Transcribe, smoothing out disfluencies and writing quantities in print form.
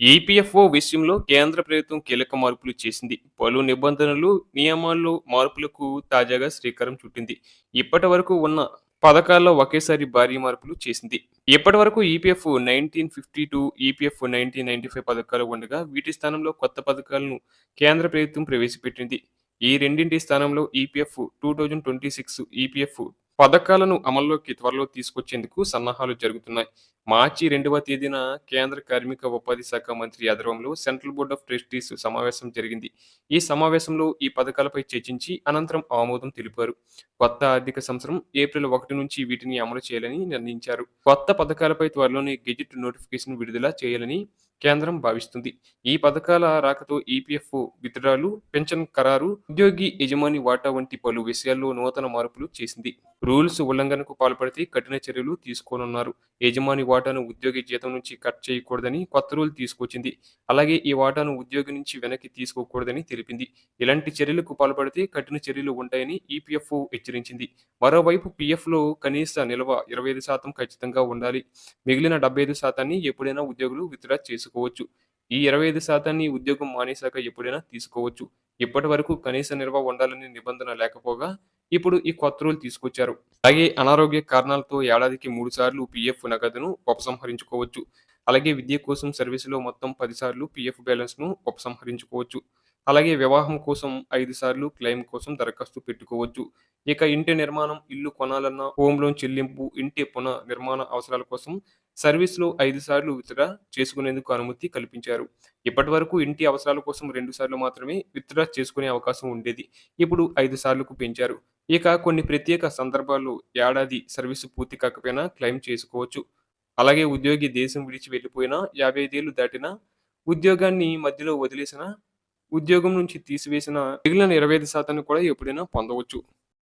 EPFO విషయంలో కేంద్ర ప్రభుత్వం కీలక మార్పులు చేసింది. పలు నిబంధనలు, నియమాల్లో మార్పులకు తాజాగా శ్రీకారం చుట్టింది. ఇప్పటివరకు ఉన్న పథకాల్లో ఒకేసారి భారీ మార్పులు చేసింది. ఇప్పటివరకు ఈపీఎఫ్ 1952, ఈపీఎఫ్ 1995 పథకాలు ఉండగా, వీటి స్థానంలో కొత్త పథకాలను కేంద్ర ప్రభుత్వం ప్రవేశపెట్టింది. ఈ రెండింటి స్థానంలో ఈపీఎఫ్ 2026 ఈపీఎఫ్ పథకాలను అమల్లోకి త్వరలో తీసుకొచ్చేందుకు సన్నాహాలు జరుగుతున్నాయి. మార్చి 2వ తేదీన కేంద్ర కార్మిక ఉపాధి శాఖ మంత్రి ఆధ్వర్యంలో సెంట్రల్ బోర్డ్ ఆఫ్ ట్రస్టీస్ సమావేశం జరిగింది. ఈ సమావేశంలో ఈ పథకాలపై చర్చించి అనంతరం ఆమోదం తెలిపారు. కొత్త ఆర్థిక సంవత్సరం ఏప్రిల్ 1 నుంచి వీటిని అమలు చేయాలని నిర్ణయించారు. కొత్త పథకాలపై త్వరలోనే గెజిట్ నోటిఫికేషన్ విడుదల చేయాలని కేంద్రం భావిస్తుంది. ఈ పథకాల రాకతో ఈపీఎఫ్ విత్డ్రాలు, పెన్షన్ ఖరారు, ఉద్యోగి యజమాని వాటా వంటి పలు విషయాల్లో నూతన మార్పులు చేసింది. రూల్స్ ఉల్లంఘనకు పాల్పడితే కఠిన చర్యలు తీసుకోనున్నారు. యజమాని వాటాను ఉద్యోగి జీతం నుంచి కట్ చేయకూడదని కొత్త రూల్ తీసుకొచ్చింది. అలాగే ఈ వాటాను ఉద్యోగి నుంచి వెనక్కి తీసుకోకూడదని తెలిపింది. ఇలాంటి చర్యలకు పాల్పడితే కఠిన చర్యలు ఉంటాయని ఈపీఎఫ్ఓ హెచ్చరించింది. మరోవైపు పీఎఫ్లో కనీస నిల్వ 25% ఖచ్చితంగా ఉండాలి. మిగిలిన 75% ఎప్పుడైనా ఉద్యోగులు విత్డ్రా చేసుకోవచ్చు. ఈ 25% ఉద్యోగం మానేశాక ఎప్పుడైనా తీసుకోవచ్చు. ఇప్పటి వరకు కనీస నిల్వ ఉండాలని నిబంధన లేకపోగా ఇప్పుడు ఈ కొత్త రూల్ తీసుకొచ్చారు. అలాగే అనారోగ్య కారణాలతో ఏడాదికి 3 సార్లు పీఎఫ్ నగదును ఉపసంహరించుకోవచ్చు. అలాగే విద్య కోసం సర్వీసులో మొత్తం 10 సార్లు పీఎఫ్ బ్యాలెన్స్‌ను ఉపసంహరించుకోవచ్చు. అలాగే వివాహం కోసం 5 సార్లు క్లెయిమ్ కోసం దరఖాస్తు పెట్టుకోవచ్చు. ఇక ఇంటి నిర్మాణం, ఇల్లు కొనాలన్న హోమ్ లోన్ చెల్లింపు, ఇంటి పునర్నిర్మాణ అవసరాల కోసం సర్వీస్‌లో 5 సార్లు విత్డ్రా చేసుకునేందుకు అనుమతి కల్పించారు. ఇప్పటివరకు ఇంటి అవసరాల కోసం 2 సార్లు మాత్రమే విత్డ్రా చేసుకునే అవకాశం ఉండేది. ఇప్పుడు 5 సార్లుకు పెంచారు. ఇక కొన్ని ప్రత్యేక సందర్భాల్లో ఏడాది సర్వీసు పూర్తి కాకపోయినా క్లెయిమ్ చేసుకోవచ్చు. అలాగే ఉద్యోగి దేశం విడిచి వెళ్లిపోయినా, 55 ఏళ్లు దాటినా, ఉద్యోగాన్ని మధ్యలో వదిలేసినా, ఉద్యోగం నుంచి తీసివేసిన మిగిలిన 25% కూడా ఎప్పుడైనా పొందవచ్చు.